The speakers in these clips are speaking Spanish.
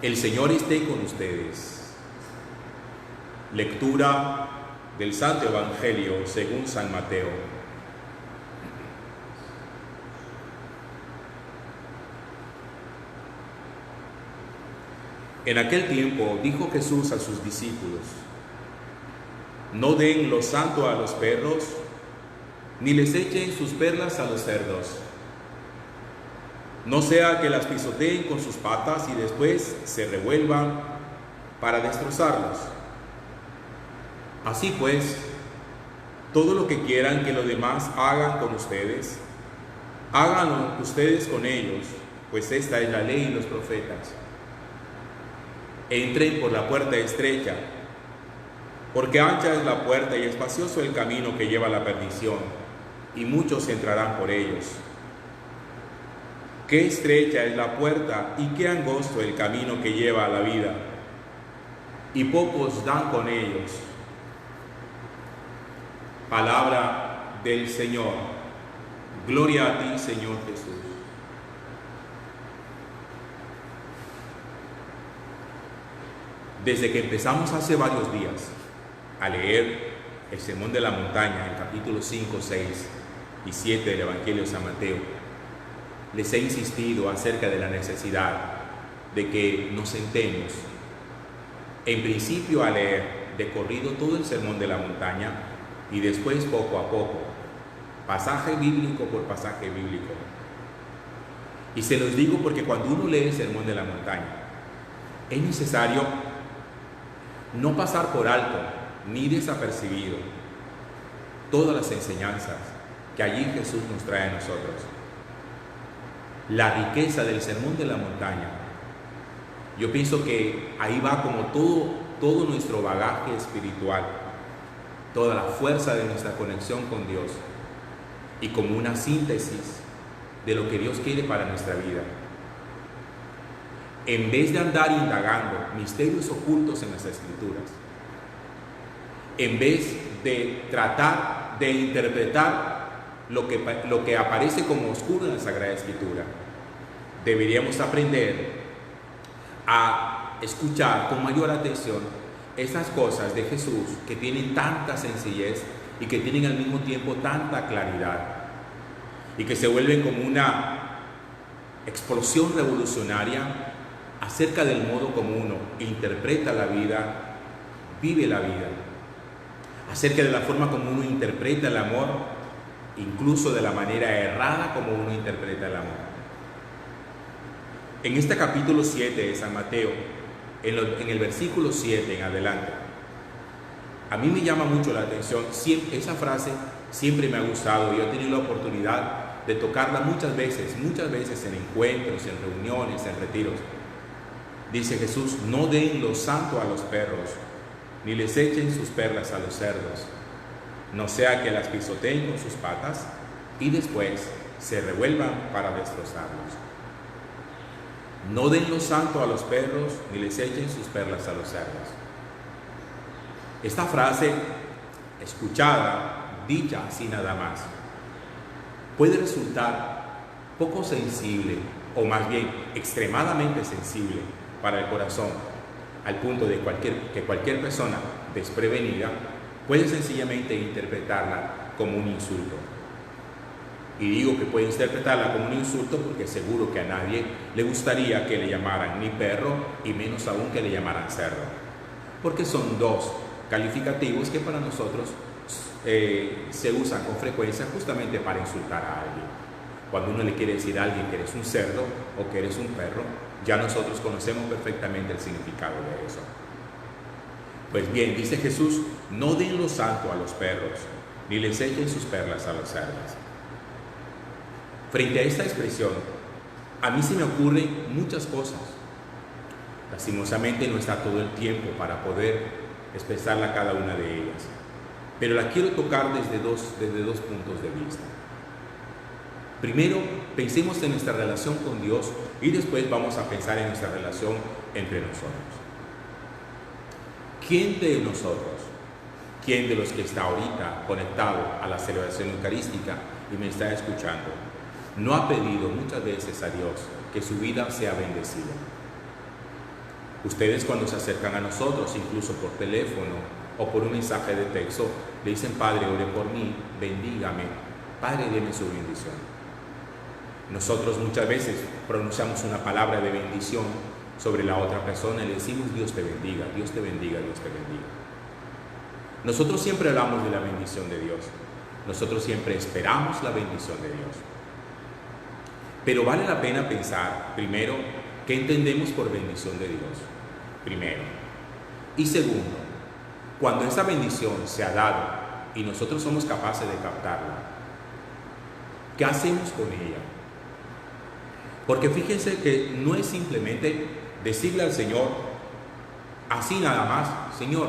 El Señor esté con ustedes. Lectura del Santo Evangelio según San Mateo. En aquel tiempo dijo Jesús a sus discípulos: no den lo santo a los perros, ni les echen sus perlas a los cerdos. No sea que las pisoteen con sus patas y después se revuelvan para destrozarlos. Así pues, todo lo que quieran que los demás hagan con ustedes, háganlo ustedes con ellos, pues esta es la ley y los profetas. Entren por la puerta estrecha, porque ancha es la puerta y espacioso el camino que lleva a la perdición, y muchos entrarán por ellos. Qué estrecha es la puerta y qué angosto el camino que lleva a la vida, y pocos dan con ellos. Palabra del Señor. Gloria a ti, Señor Jesús. Desde que empezamos hace varios días a leer el Sermón de la Montaña, el capítulo 5, 6 y 7 del Evangelio de San Mateo, les he insistido acerca de la necesidad de que nos sentemos, en principio a leer de corrido todo el Sermón de la Montaña y después poco a poco, pasaje bíblico por pasaje bíblico. Y se los digo porque cuando uno lee el Sermón de la Montaña, es necesario no pasar por alto ni desapercibido todas las enseñanzas que allí Jesús nos trae a nosotros. La riqueza del Sermón de la Montaña, yo pienso que ahí va como todo nuestro bagaje espiritual, toda la fuerza de nuestra conexión con Dios y como una síntesis de lo que Dios quiere para nuestra vida. En vez de andar indagando misterios ocultos en las Escrituras, en vez de tratar de interpretar lo que aparece como oscuro en la Sagrada Escritura, deberíamos aprender a escuchar con mayor atención esas cosas de Jesús que tienen tanta sencillez y que tienen al mismo tiempo tanta claridad y que se vuelven como una explosión revolucionaria acerca del modo como uno interpreta la vida, vive la vida, acerca de la forma como uno interpreta el amor, incluso de la manera errada como uno interpreta el amor. En este capítulo 7 de San Mateo, en el versículo 7 en adelante, a mí me llama mucho la atención, esa frase siempre me ha gustado y he tenido la oportunidad de tocarla muchas veces en encuentros, en reuniones, en retiros. Dice Jesús: no den lo santo a los perros, ni les echen sus perlas a los cerdos, no sea que las pisoteen con sus patas y después se revuelvan para destrozarlos. No den lo santo a los perros, ni les echen sus perlas a los cerdos. Esta frase, escuchada, dicha así nada más, puede resultar poco sensible, o más bien extremadamente sensible para el corazón, al punto de que cualquier persona desprevenida puede sencillamente interpretarla como un insulto. Y digo que puede interpretarla como un insulto porque seguro que a nadie le gustaría que le llamaran ni perro y menos aún que le llamaran cerdo, porque son dos calificativos que para nosotros se usan con frecuencia justamente para insultar a alguien. Cuando uno le quiere decir a alguien que eres un cerdo o que eres un perro, ya nosotros conocemos perfectamente el significado de eso. Pues bien, dice Jesús: no den lo santo a los perros, ni les echen sus perlas a los cerdos. Frente a esta expresión, a mí se me ocurren muchas cosas. Lastimosamente no está todo el tiempo para poder expresarla cada una de ellas, pero la quiero tocar desde dos puntos de vista. Primero, pensemos en nuestra relación con Dios y después vamos a pensar en nuestra relación entre nosotros. ¿Quién de nosotros, quién de los que está ahorita conectado a la celebración eucarística y me está escuchando, no ha pedido muchas veces a Dios que su vida sea bendecida? Ustedes cuando se acercan a nosotros, incluso por teléfono o por un mensaje de texto, le dicen: Padre, ore por mí, bendígame, Padre, deme su bendición. Nosotros muchas veces pronunciamos una palabra de bendición sobre la otra persona y le decimos: Dios te bendiga, Dios te bendiga, Dios te bendiga. Nosotros siempre hablamos de la bendición de Dios. Nosotros siempre esperamos la bendición de Dios. Pero vale la pena pensar, primero, qué entendemos por bendición de Dios. Primero. Y segundo, cuando esa bendición se ha dado y nosotros somos capaces de captarla, ¿qué hacemos con ella? Porque fíjense que no es simplemente decirle al Señor, así nada más: Señor,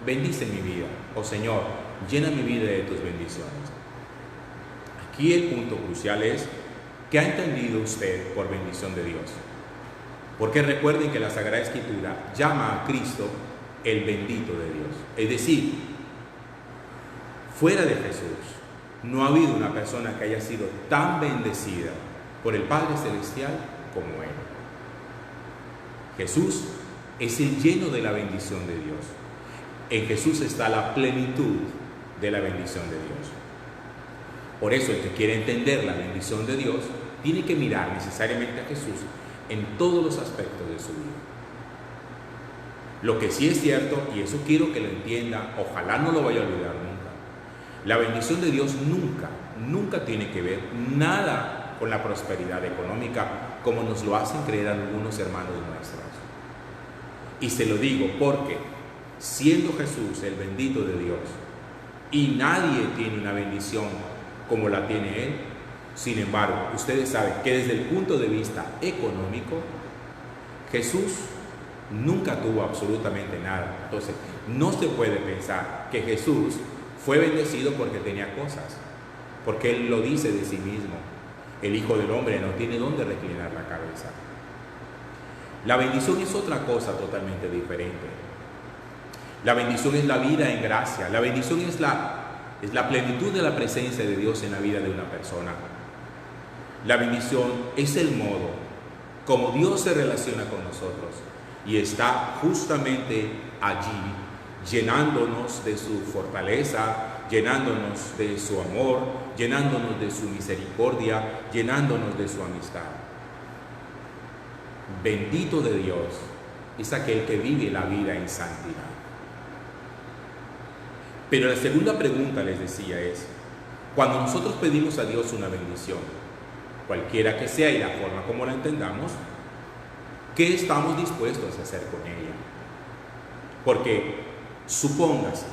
bendice mi vida, o Señor, llena mi vida de tus bendiciones. Aquí el punto crucial es: ¿qué ha entendido usted por bendición de Dios? Porque recuerden que la Sagrada Escritura llama a Cristo el bendito de Dios. Es decir, fuera de Jesús no ha habido una persona que haya sido tan bendecida por el Padre Celestial como Él. Jesús es el lleno de la bendición de Dios. En Jesús está la plenitud de la bendición de Dios. Por eso el que quiere entender la bendición de Dios tiene que mirar necesariamente a Jesús en todos los aspectos de su vida. Lo que sí es cierto, y eso quiero que lo entienda, ojalá no lo vaya a olvidar nunca: la bendición de Dios nunca tiene que ver nada con la prosperidad económica, como nos lo hacen creer algunos hermanos nuestros. Y se lo digo porque, siendo Jesús el bendito de Dios, y nadie tiene una bendición como la tiene Él, sin embargo, ustedes saben que desde el punto de vista económico, Jesús nunca tuvo absolutamente nada. Entonces, no se puede pensar que Jesús fue bendecido porque tenía cosas, porque Él lo dice de sí mismo: el Hijo del Hombre no tiene dónde reclinar la cabeza. La bendición es otra cosa totalmente diferente. La bendición es la vida en gracia. La bendición es la plenitud de la presencia de Dios en la vida de una persona. La bendición es el modo como Dios se relaciona con nosotros y está justamente allí, llenándonos de su fortaleza, llenándonos de su amor, llenándonos de su misericordia, llenándonos de su amistad. Bendito de Dios es aquel que vive la vida en santidad. Pero la segunda pregunta, les decía, es: cuando nosotros pedimos a Dios una bendición, cualquiera que sea y la forma como la entendamos, ¿qué estamos dispuestos a hacer con ella? Porque supóngase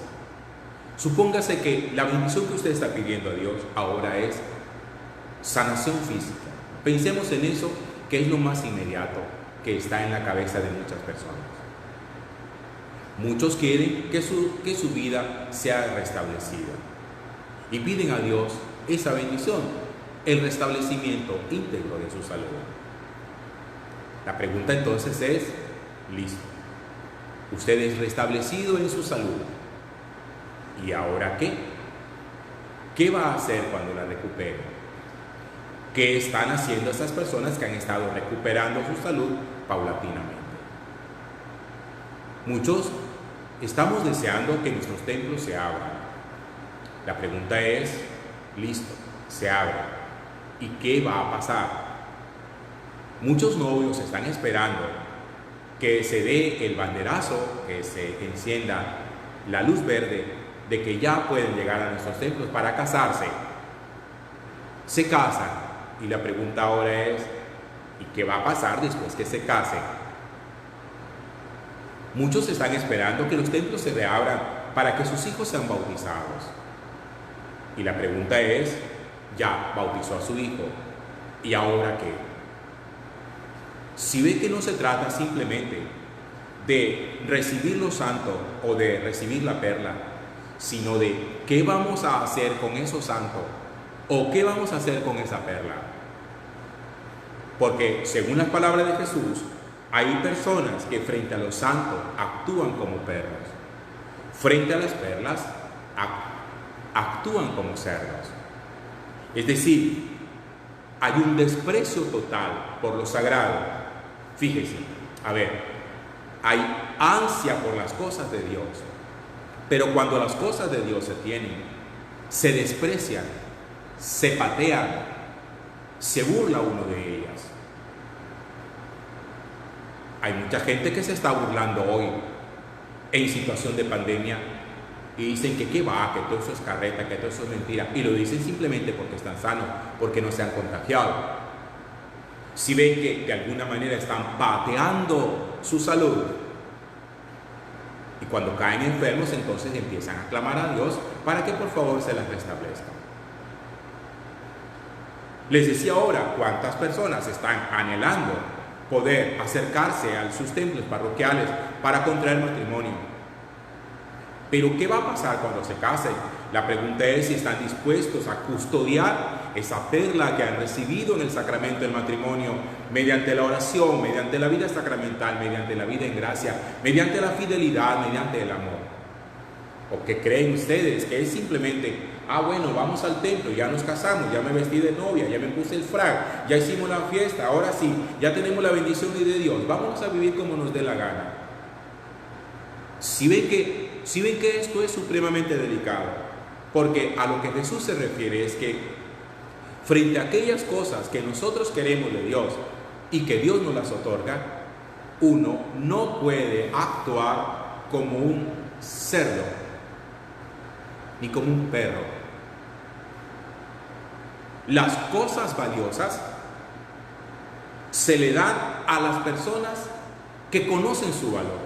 que la bendición que usted está pidiendo a Dios ahora es sanación física. Pensemos en eso, que es lo más inmediato que está en la cabeza de muchas personas. Muchos quieren que su vida sea restablecida y piden a Dios esa bendición, el restablecimiento íntegro de su salud. La pregunta entonces es: listo, usted es restablecido en su salud, ¿y ahora qué? ¿Qué va a hacer cuando la recupere? ¿Qué están haciendo esas personas que han estado recuperando su salud paulatinamente? Muchos estamos deseando que nuestros templos se abran. La pregunta es: listo, se abren, ¿y qué va a pasar? Muchos novios están esperando que se dé el banderazo, que se encienda la luz verde de que ya pueden llegar a nuestros templos para casarse. Se casan y la pregunta ahora es: ¿y qué va a pasar después que se casen? Muchos están esperando que los templos se reabran para que sus hijos sean bautizados. Y la pregunta es: ya bautizó a su hijo, ¿y ahora qué? Si ve que no se trata simplemente de recibir lo santo o de recibir la perla, sino de qué vamos a hacer con eso santo o qué vamos a hacer con esa perla. Porque según las palabras de Jesús, hay personas que frente a lo santo actúan como perros, frente a las perlas actúan como cerdos. Es decir, hay un desprecio total por lo sagrado. Fíjese, a ver, hay ansia por las cosas de Dios. Pero cuando las cosas de Dios se tienen, se desprecian, se patean, se burla uno de ellas. Hay mucha gente que se está burlando hoy en situación de pandemia y dicen que qué va, que todo eso es carreta, que todo eso es mentira, y lo dicen simplemente porque están sanos, porque no se han contagiado. Si ven que de alguna manera están pateando su salud, y cuando caen enfermos, entonces empiezan a clamar a Dios para que por favor se las restablezca. Les decía ahora cuántas personas están anhelando poder acercarse a sus templos parroquiales para contraer matrimonio. Pero ¿qué va a pasar cuando se casen? La pregunta es si están dispuestos a custodiar esa perla que han recibido en el sacramento del matrimonio mediante la oración, mediante la vida sacramental, mediante la vida en gracia, mediante la fidelidad, mediante el amor. ¿O qué creen ustedes? Que es simplemente, bueno, vamos al templo, ya nos casamos, ya me vestí de novia, ya me puse el frac, ya hicimos la fiesta, ahora sí, ya tenemos la bendición de Dios, vamos a vivir como nos dé la gana. Si ven que esto es supremamente delicado, porque a lo que Jesús se refiere es que frente a aquellas cosas que nosotros queremos de Dios y que Dios nos las otorga, uno no puede actuar como un cerdo ni como un perro. Las cosas valiosas se le dan a las personas que conocen su valor.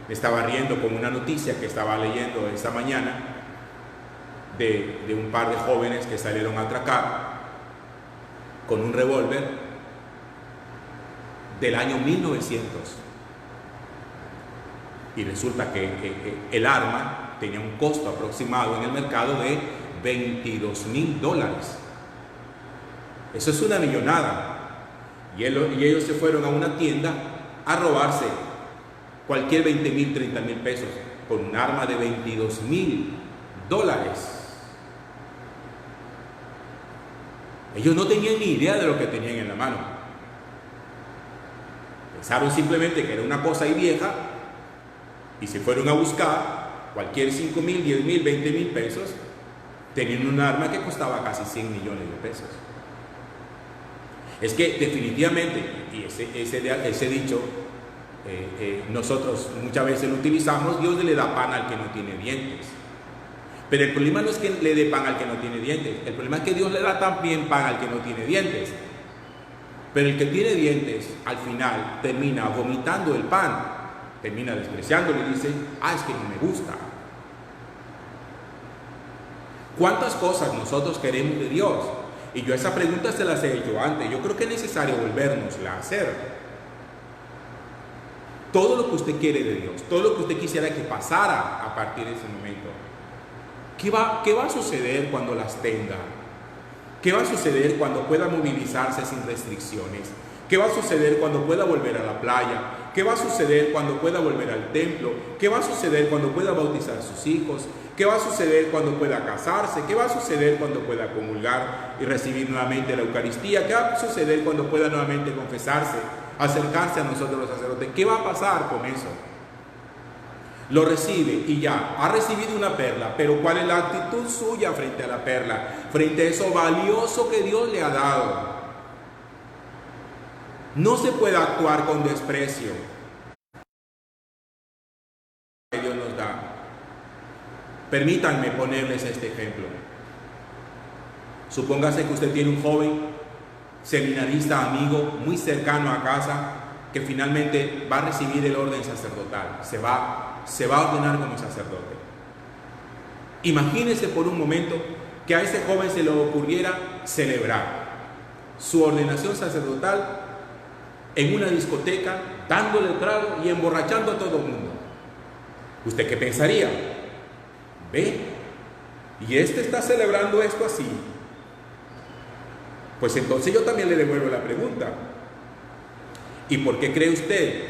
Me estaba riendo con una noticia que estaba leyendo esta mañana de un par de jóvenes que salieron a atracar con un revólver del año 1900. Y resulta que el arma tenía un costo aproximado en el mercado de $22,000. Eso es una millonada. Y ellos se fueron a una tienda a robarse cualquier 20,000, 30,000 pesos con un arma de $22,000. Ellos no tenían ni idea de lo que tenían en la mano. Pensaron simplemente que era una cosa ahí vieja y se fueron a buscar cualquier 5,000, 10,000, 20,000 pesos, teniendo un arma que costaba casi 100 millones de pesos. Es que definitivamente, y ese dicho, nosotros muchas veces lo utilizamos, Dios le da pan al que no tiene dientes. Pero el problema no es que le dé pan al que no tiene dientes, el problema es que Dios le da también pan al que no tiene dientes. Pero el que tiene dientes, al final, termina vomitando el pan, termina despreciándolo y dice, es que no me gusta. ¿Cuántas cosas nosotros queremos de Dios? Y yo esa pregunta se las he hecho antes, yo creo que es necesario volvérnosla a hacer. Todo lo que usted quiere de Dios, todo lo que usted quisiera que pasara a partir de ese momento, ¿qué va a suceder cuando las tenga? ¿Qué va a suceder cuando pueda movilizarse sin restricciones? ¿Qué va a suceder cuando pueda volver a la playa? ¿Qué va a suceder cuando pueda volver al templo? ¿Qué va a suceder cuando pueda bautizar a sus hijos? ¿Qué va a suceder cuando pueda casarse? ¿Qué va a suceder cuando pueda comulgar y recibir nuevamente la Eucaristía? ¿Qué va a suceder cuando pueda nuevamente confesarse, acercarse a nosotros los sacerdotes? ¿Qué va a pasar con eso? Lo recibe y ya, ha recibido una perla, pero ¿cuál es la actitud suya frente a la perla? Frente a eso valioso que Dios le ha dado. No se puede actuar con desprecio que Dios nos da. Permítanme ponerles este ejemplo. Supóngase que usted tiene un joven seminarista amigo muy cercano a casa que finalmente va a recibir el orden sacerdotal, se va a ordenar como sacerdote. Imagínese por un momento que a ese joven se le ocurriera celebrar su ordenación sacerdotal en una discoteca, dándole el trago y emborrachando a todo el mundo. ¿Usted qué pensaría? Ve, y este está celebrando esto así. Pues entonces yo también le devuelvo la pregunta. ¿Y por qué cree usted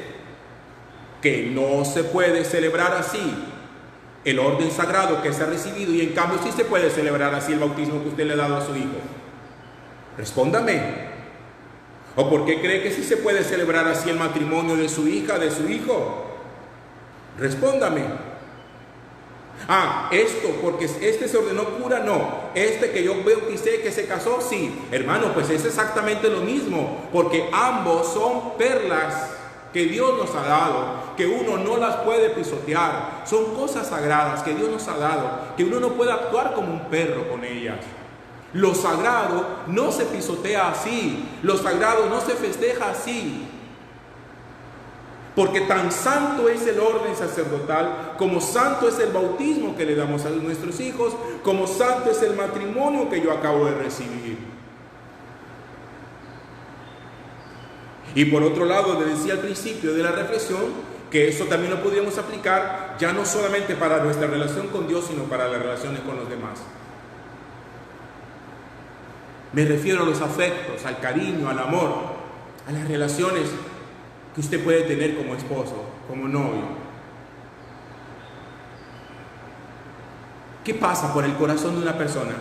que no se puede celebrar así el orden sagrado que se ha recibido y en cambio sí se puede celebrar así el bautismo que usted le ha dado a su hijo? Respóndame. ¿O por qué cree que sí se puede celebrar así el matrimonio de su hija, de su hijo? Respóndame. Esto, porque este se ordenó cura, no. Este que yo bauticé, que se casó, sí. Hermano, pues es exactamente lo mismo, porque ambos son perlas que Dios nos ha dado, que uno no las puede pisotear. Son cosas sagradas que Dios nos ha dado, que uno no puede actuar como un perro con ellas. Lo sagrado no se pisotea así, lo sagrado no se festeja así. Porque tan santo es el orden sacerdotal, como santo es el bautismo que le damos a nuestros hijos, como santo es el matrimonio que yo acabo de recibir. Y por otro lado, le decía al principio de la reflexión, que eso también lo podríamos aplicar ya no solamente para nuestra relación con Dios, sino para las relaciones con los demás. Me refiero a los afectos, al cariño, al amor, a las relaciones que usted puede tener como esposo, como novio. ¿Qué pasa por el corazón de una persona?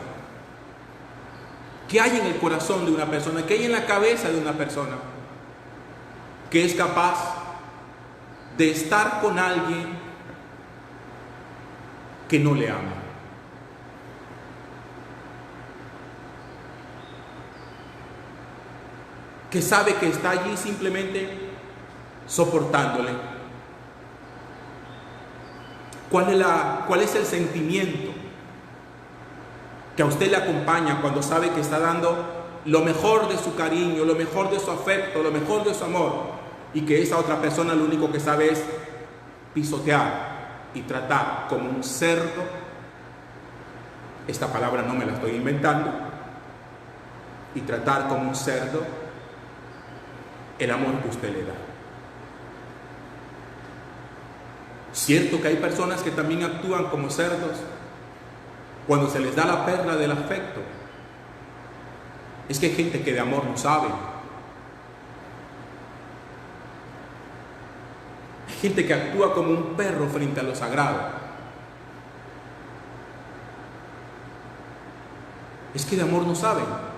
¿Qué hay en el corazón de una persona? ¿Qué hay en la cabeza de una persona que es capaz de estar con alguien que no le ama? Que sabe que está allí simplemente soportándole. ¿Cuál es el sentimiento que a usted le acompaña cuando sabe que está dando lo mejor de su cariño, lo mejor de su afecto, lo mejor de su amor, y que esa otra persona lo único que sabe es pisotear y tratar como un cerdo? Esta palabra no me la estoy inventando. Y tratar como un cerdo el amor que usted le da. Cierto que hay personas que también actúan como cerdos cuando se les da la perla del afecto. Es que hay gente que de amor no sabe. Hay gente que actúa como un perro frente a lo sagrado. Es que de amor no saben.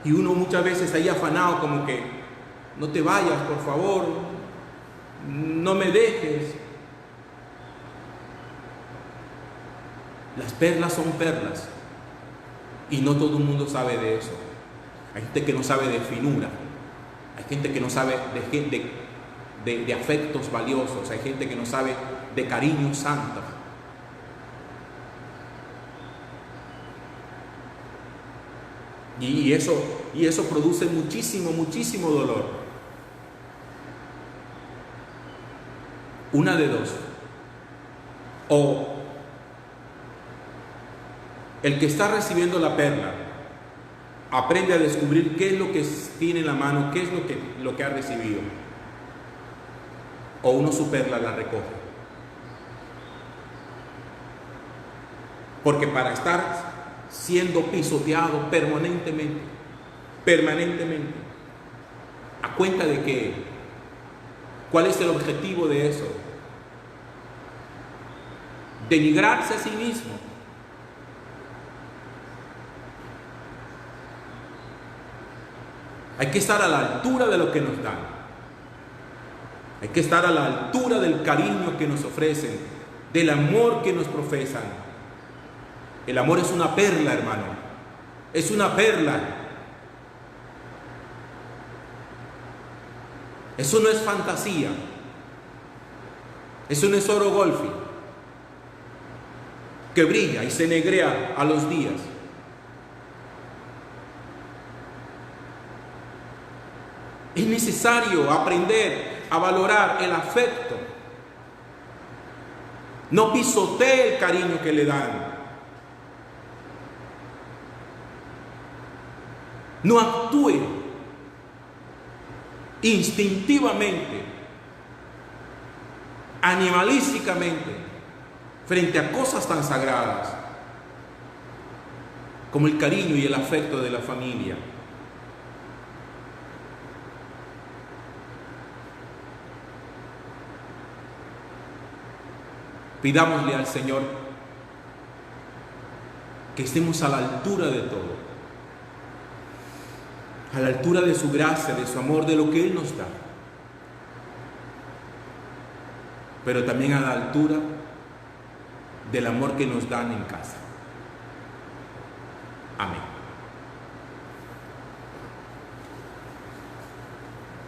Y uno muchas veces ahí afanado como que no te vayas, por favor, no me dejes. Las perlas son perlas y no todo el mundo sabe de eso. Hay gente que no sabe de finura, hay gente que no sabe de afectos valiosos, hay gente que no sabe de cariño santo. Y eso produce muchísimo dolor. Una de dos. O el que está recibiendo la perla aprende a descubrir qué es lo que tiene en la mano, qué es lo que ha recibido. O uno su perla la recoge. Porque para estar siendo pisoteado permanentemente, ¿a cuenta de qué? ¿Cuál es el objetivo de eso? Denigrarse a sí mismo. Hay que estar a la altura de lo que nos dan. Hay que estar a la altura del cariño que nos ofrecen, del amor que nos profesan. El amor es una perla, hermano. Es una perla. Eso no es fantasía. Eso no es oro golfi que brilla y se negrea a los días. Es necesario aprender a valorar el afecto. No pisotee el cariño que le dan. No actúe instintivamente, animalísticamente, frente a cosas tan sagradas como el cariño y el afecto de la familia. Pidámosle al Señor que estemos a la altura de todo, a la altura de su gracia, de su amor, de lo que Él nos da, pero también a la altura del amor que nos dan en casa. Amén.